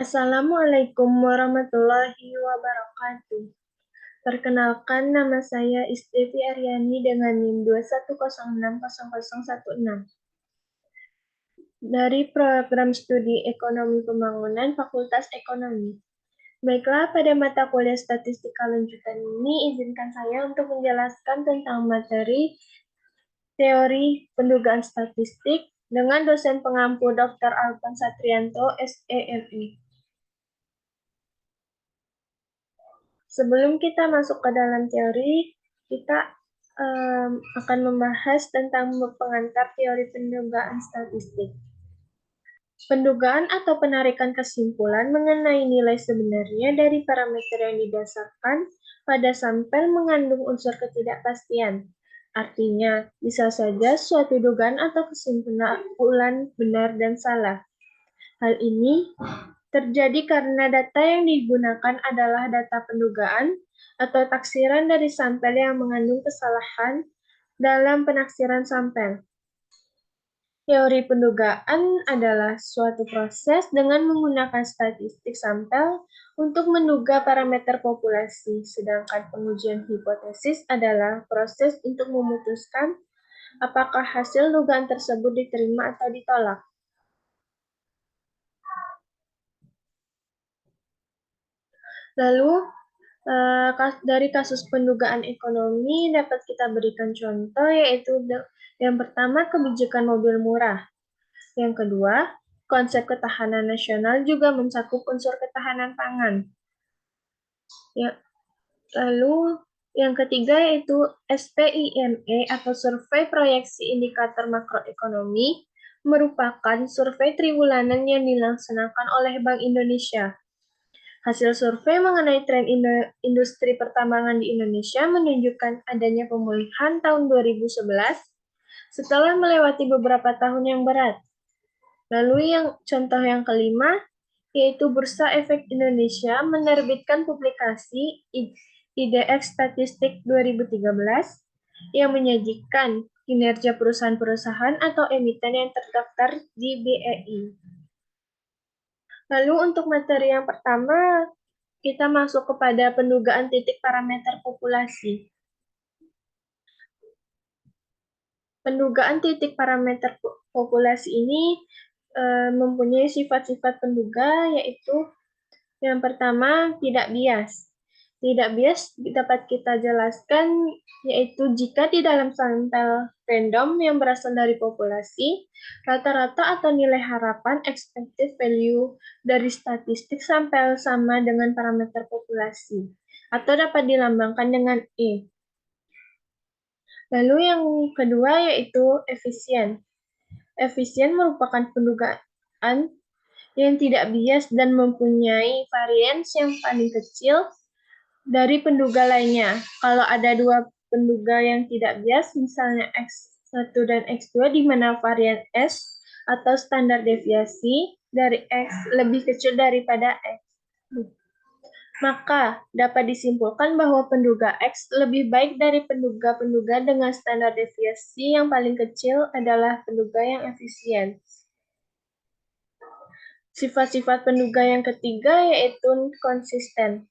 Assalamualaikum warahmatullahi wabarakatuh. Perkenalkan, nama saya Istevi Aryani dengan NIM 210600016 dari Program Studi Ekonomi Pembangunan Fakultas Ekonomi. Baiklah, pada mata kuliah statistika lanjutan ini, izinkan saya untuk menjelaskan tentang materi teori pendugaan statistik dengan dosen pengampu Dr. Alvan Satrianto, SEMI. Sebelum kita masuk ke dalam teori, kita akan membahas tentang pengantar teori pendugaan statistik. Pendugaan atau penarikan kesimpulan mengenai nilai sebenarnya dari parameter yang didasarkan pada sampel mengandung unsur ketidakpastian. Artinya, bisa saja suatu dugaan atau kesimpulan benar dan salah. Hal ini terjadi karena data yang digunakan adalah data pendugaan atau taksiran dari sampel yang mengandung kesalahan dalam penaksiran sampel. Teori pendugaan adalah suatu proses dengan menggunakan statistik sampel untuk menduga parameter populasi, sedangkan pengujian hipotesis adalah proses untuk memutuskan apakah hasil dugaan tersebut diterima atau ditolak. Lalu, dari kasus pendugaan ekonomi dapat kita berikan contoh, yaitu yang pertama, kebijakan mobil murah. Yang kedua, konsep ketahanan nasional juga mencakup unsur ketahanan pangan. Ya, lalu yang ketiga yaitu SPIME atau Survei Proyeksi Indikator Makroekonomi merupakan survei triwulan yang dilaksanakan oleh Bank Indonesia. Hasil survei mengenai tren industri pertambangan di Indonesia menunjukkan adanya pemulihan tahun 2011 setelah melewati beberapa tahun yang berat. Lalu contoh yang kelima, yaitu Bursa Efek Indonesia menerbitkan publikasi IDX Statistik 2013 yang menyajikan kinerja perusahaan-perusahaan atau emiten yang terdaftar di BEI. Lalu untuk materi yang pertama, kita masuk kepada pendugaan titik parameter populasi. Pendugaan titik parameter populasi ini mempunyai sifat-sifat penduga, yaitu yang pertama, tidak bias. Tidak bias dapat kita jelaskan, yaitu jika di dalam sampel random yang berasal dari populasi, rata-rata atau nilai harapan expected value dari statistik sampel sama dengan parameter populasi, atau dapat dilambangkan dengan E. Lalu yang kedua yaitu efisien. Efisien merupakan pendugaan yang tidak bias dan mempunyai varians yang paling kecil dari penduga lainnya. Kalau ada dua penduga yang tidak bias, misalnya X1 dan X2, di mana varian S atau standar deviasi dari X lebih kecil daripada X, maka dapat disimpulkan bahwa penduga X lebih baik dari penduga-penduga dengan standar deviasi yang paling kecil adalah penduga yang efisien. Sifat-sifat penduga yang ketiga yaitu konsisten.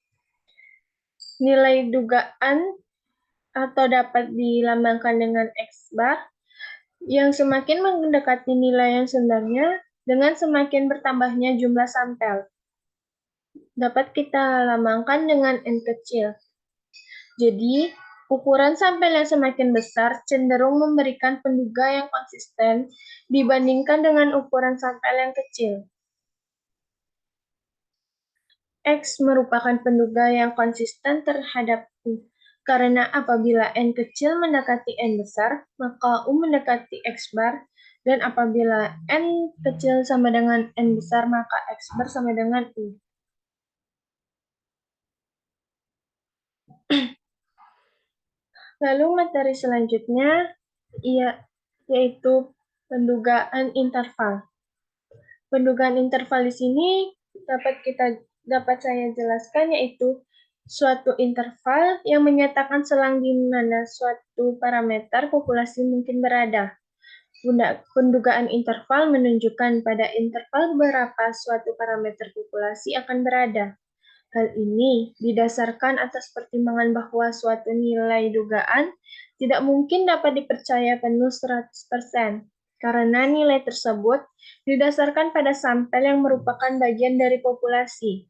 Nilai dugaan atau dapat dilambangkan dengan X bar yang semakin mendekati nilai yang sebenarnya dengan semakin bertambahnya jumlah sampel. Dapat kita lambangkan dengan N kecil. Jadi, ukuran sampel yang semakin besar cenderung memberikan penduga yang konsisten dibandingkan dengan ukuran sampel yang kecil. X merupakan penduga yang konsisten terhadap U, karena apabila N kecil mendekati N besar, maka U mendekati X bar, dan apabila N kecil sama dengan N besar, maka X bar sama dengan U. Lalu materi selanjutnya yaitu pendugaan interval. Pendugaan interval di sini dapat saya jelaskan, yaitu suatu interval yang menyatakan selang di mana suatu parameter populasi mungkin berada. Pendugaan interval menunjukkan pada interval berapa suatu parameter populasi akan berada. Hal ini didasarkan atas pertimbangan bahwa suatu nilai dugaan tidak mungkin dapat dipercaya penuh 100%, karena nilai tersebut didasarkan pada sampel yang merupakan bagian dari populasi.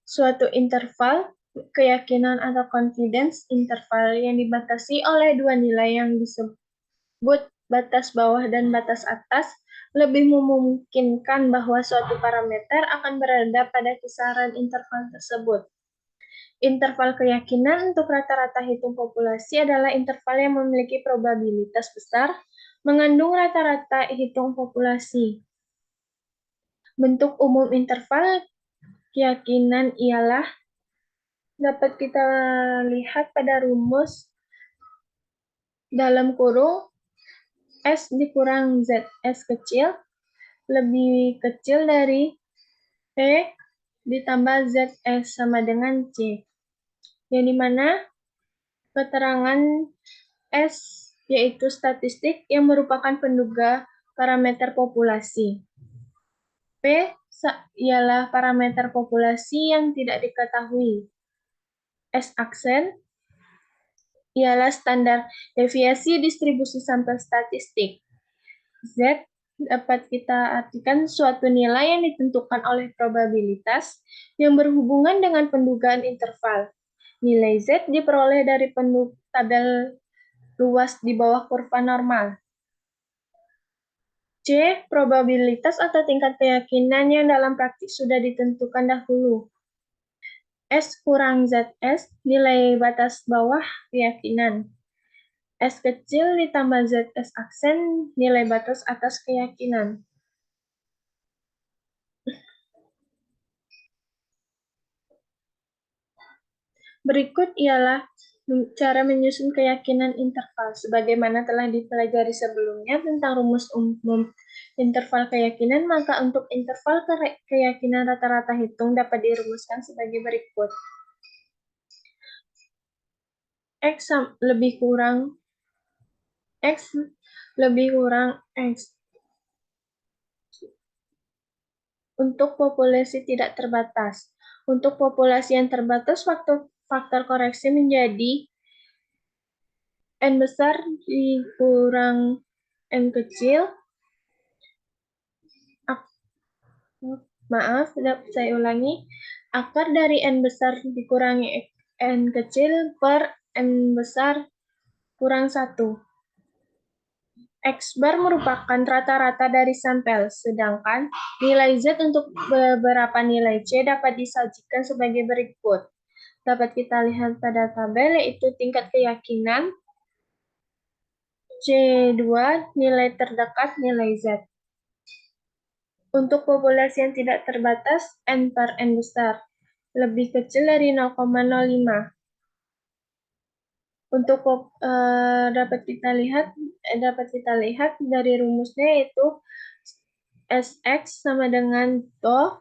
Suatu interval keyakinan atau confidence interval yang dibatasi oleh dua nilai yang disebut batas bawah dan batas atas lebih memungkinkan bahwa suatu parameter akan berada pada kisaran interval tersebut. Interval keyakinan untuk rata-rata hitung populasi adalah interval yang memiliki probabilitas besar mengandung rata-rata hitung populasi. Bentuk umum interval keyakinan ialah dapat kita lihat pada rumus dalam kurung S dikurang ZS kecil lebih kecil dari P ditambah ZS sama dengan C. Yang dimana keterangan S yaitu statistik yang merupakan penduga parameter populasi. P ialah parameter populasi yang tidak diketahui. S aksen ialah standar deviasi distribusi sampel statistik. Z dapat kita artikan suatu nilai yang ditentukan oleh probabilitas yang berhubungan dengan pendugaan interval. Nilai Z diperoleh dari tabel luas di bawah kurva normal. C. Probabilitas atau tingkat keyakinan yang dalam praktik sudah ditentukan dahulu. S kurang ZS, nilai batas bawah keyakinan. S kecil ditambah ZS aksen, nilai batas atas keyakinan. Berikut ialah cara menyusun keyakinan interval, sebagaimana telah dipelajari sebelumnya tentang rumus umum interval keyakinan, maka untuk interval keyakinan rata-rata hitung dapat dirumuskan sebagai berikut. X lebih kurang X untuk populasi tidak terbatas. Untuk populasi yang terbatas, faktor koreksi menjadi N besar dikurang N kecil. Maaf, saya ulangi. Akar dari N besar dikurangi N kecil per N besar kurang 1. X bar merupakan rata-rata dari sampel, sedangkan nilai Z untuk beberapa nilai C dapat disajikan sebagai berikut. Dapat kita lihat pada tabel, yaitu tingkat keyakinan, C2, nilai terdekat, nilai Z. Untuk populasi yang tidak terbatas, N per N besar, lebih kecil dari 0,05. Untuk dapat kita lihat dari rumusnya, yaitu Sx sama dengan to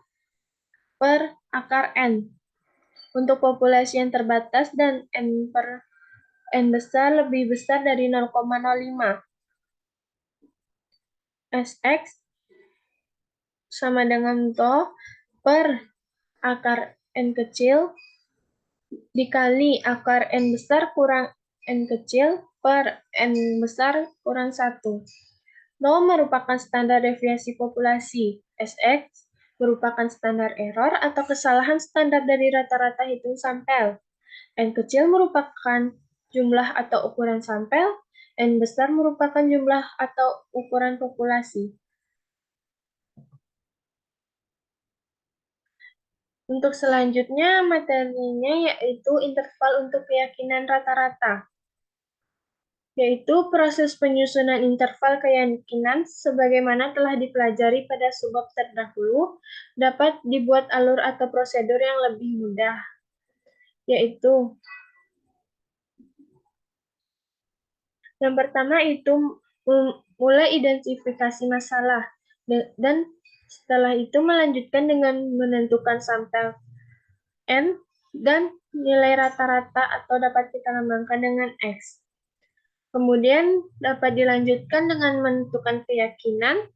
per akar N. Untuk populasi yang terbatas dan N per N besar lebih besar dari 0,05. Sx sama dengan to per akar N kecil dikali akar N besar kurang N kecil per N besar kurang 1. No merupakan standar deviasi populasi. Sx merupakan standar error atau kesalahan standar dari rata-rata hitung sampel. N kecil merupakan jumlah atau ukuran sampel. N besar merupakan jumlah atau ukuran populasi. Untuk selanjutnya, materinya yaitu interval untuk keyakinan rata-rata, yaitu proses penyusunan interval keyakinan sebagaimana telah dipelajari pada subbab terdahulu dapat dibuat alur atau prosedur yang lebih mudah, yaitu yang pertama itu mulai identifikasi masalah dan setelah itu melanjutkan dengan menentukan sampel N dan nilai rata-rata atau dapat kita lambangkan dengan X. Kemudian dapat dilanjutkan dengan menentukan keyakinan.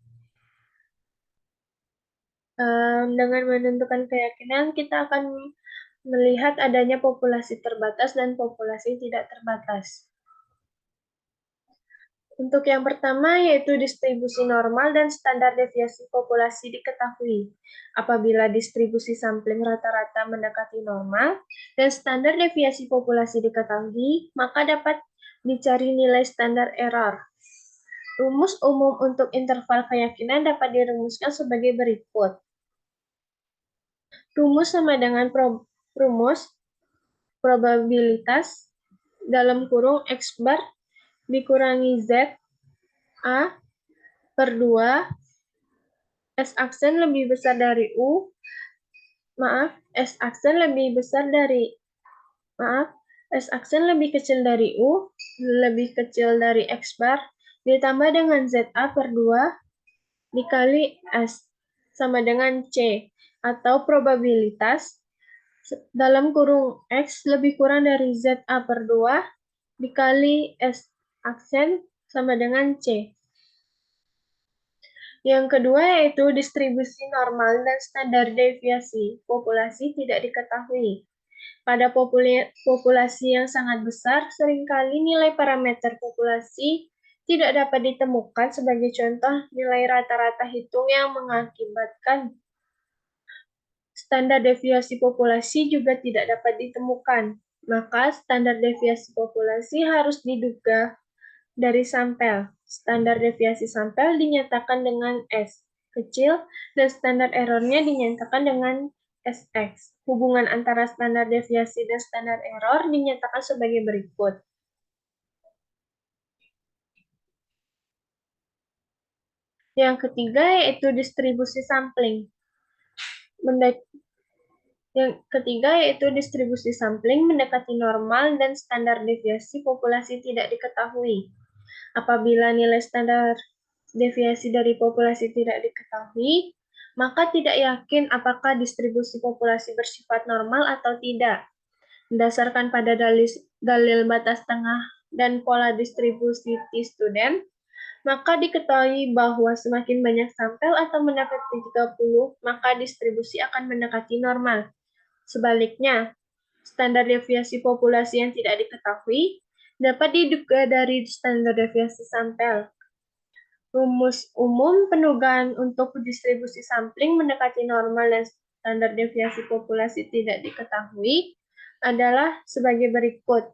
Dengan menentukan keyakinan, kita akan melihat adanya populasi terbatas dan populasi tidak terbatas. Untuk yang pertama yaitu distribusi normal dan standar deviasi populasi diketahui. Apabila distribusi sampling rata-rata mendekati normal dan standar deviasi populasi diketahui, maka dapat dicari nilai standar error. Rumus umum untuk interval keyakinan dapat dirumuskan sebagai berikut. Rumus sama dengan rumus probabilitas dalam kurung X bar dikurangi Z A per 2 S aksen lebih besar dari S aksen lebih besar dari, S aksen lebih kecil dari U, lebih kecil dari X bar, ditambah dengan ZA per 2 dikali S, sama dengan C, atau probabilitas dalam kurung X lebih kurang dari ZA per 2 dikali S aksen sama dengan C. Yang kedua yaitu distribusi normal dan standar deviasi populasi tidak diketahui. Pada populasi yang sangat besar, seringkali nilai parameter populasi tidak dapat ditemukan. Sebagai contoh, nilai rata-rata hitung yang mengakibatkan standar deviasi populasi juga tidak dapat ditemukan. Maka standar deviasi populasi harus diduga dari sampel. Standar deviasi sampel dinyatakan dengan S kecil dan standar errornya dinyatakan dengan SX. Hubungan antara standar deviasi dan standar error dinyatakan sebagai berikut. Yang ketiga yaitu distribusi sampling. Yang ketiga yaitu distribusi sampling mendekati normal dan standar deviasi populasi tidak diketahui. Apabila nilai standar deviasi dari populasi tidak diketahui, maka tidak yakin apakah distribusi populasi bersifat normal atau tidak. Berdasarkan pada dalil batas tengah dan pola distribusi T-student, maka diketahui bahwa semakin banyak sampel atau mendekati 30, maka distribusi akan mendekati normal. Sebaliknya, standar deviasi populasi yang tidak diketahui dapat diduga dari standar deviasi sampel. Rumus umum penugaan untuk distribusi sampling mendekati normal dan standar deviasi populasi tidak diketahui adalah sebagai berikut.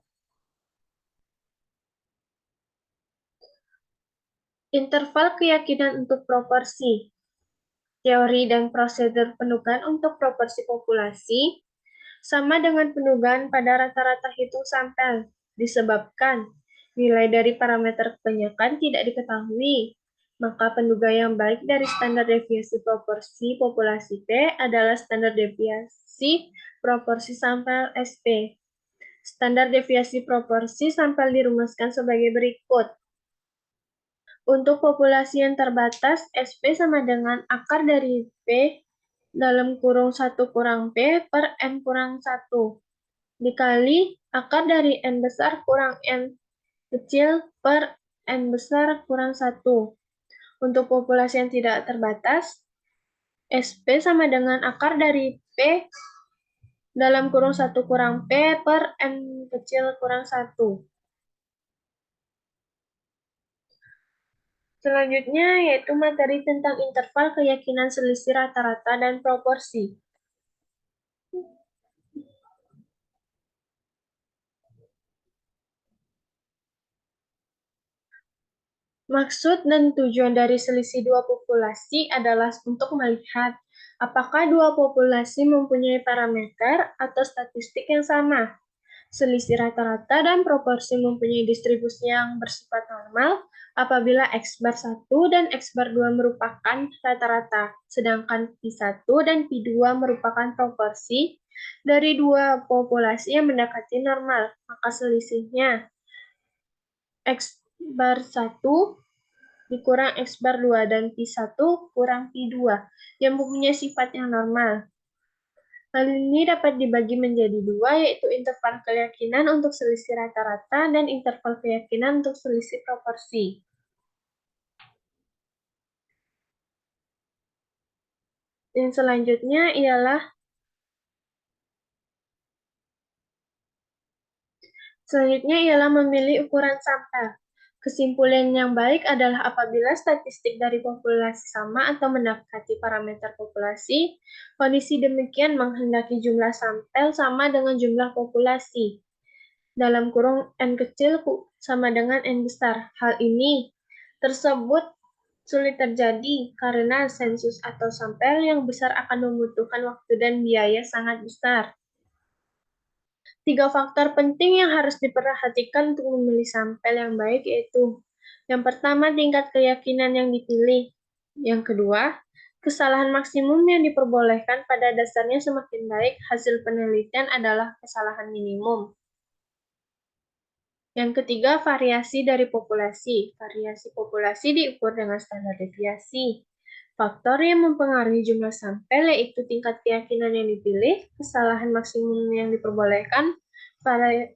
Interval keyakinan untuk proporsi. Teori dan prosedur penugaan untuk proporsi populasi sama dengan penugaan pada rata-rata hitung sampel, disebabkan nilai dari parameter kebanyakan tidak diketahui. Maka penduga yang baik dari standar deviasi proporsi populasi P adalah standar deviasi proporsi sampel SP. Standar deviasi proporsi sampel dirumuskan sebagai berikut. Untuk populasi yang terbatas, SP sama dengan akar dari P dalam kurung 1 kurang P per N kurang 1 dikali akar dari N besar kurang N kecil per N besar kurang 1. Untuk populasi yang tidak terbatas, SP sama dengan akar dari P dalam kurung 1 kurang P per N kecil kurang 1. Selanjutnya yaitu materi tentang interval keyakinan selisih rata-rata dan proporsi. Maksud dan tujuan dari selisih dua populasi adalah untuk melihat apakah dua populasi mempunyai parameter atau statistik yang sama. Selisih rata-rata dan proporsi mempunyai distribusi yang bersifat normal apabila X bar 1 dan X bar 2 merupakan rata-rata, sedangkan Pi1 dan Pi2 merupakan proporsi dari dua populasi yang mendekati normal, maka selisihnya X bar 1 dikurang X bar 2 dan Pi1 kurang Pi2 yang mempunyai sifat yang normal. Hal ini dapat dibagi menjadi dua, yaitu interval keyakinan untuk selisih rata-rata dan interval keyakinan untuk selisih proporsi. Yang selanjutnya ialah memilih ukuran sampel. Kesimpulan yang baik adalah apabila statistik dari populasi sama atau mendekati parameter populasi, kondisi demikian menghendaki jumlah sampel sama dengan jumlah populasi. Dalam kurung N kecil sama dengan N besar. Hal ini tersebut sulit terjadi karena sensus atau sampel yang besar akan membutuhkan waktu dan biaya sangat besar. 3 faktor penting yang harus diperhatikan untuk memilih sampel yang baik yaitu yang pertama, tingkat keyakinan yang dipilih. Yang kedua, kesalahan maksimum yang diperbolehkan pada dasarnya semakin baik hasil penelitian adalah kesalahan minimum. Yang ketiga, variasi dari populasi. Variasi populasi diukur dengan standar deviasi. Faktor yang mempengaruhi jumlah sampel yaitu tingkat keyakinan yang dipilih, kesalahan maksimum yang diperbolehkan,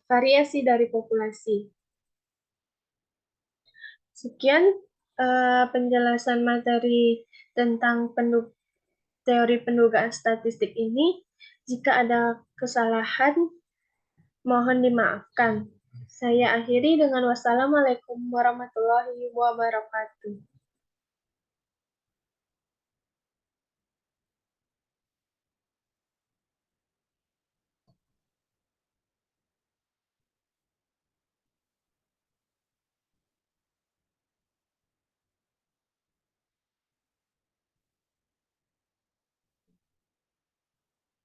variasi dari populasi. Sekian penjelasan materi tentang teori pendugaan statistik ini. Jika ada kesalahan, mohon dimaafkan. Saya akhiri dengan wassalamualaikum warahmatullahi wabarakatuh.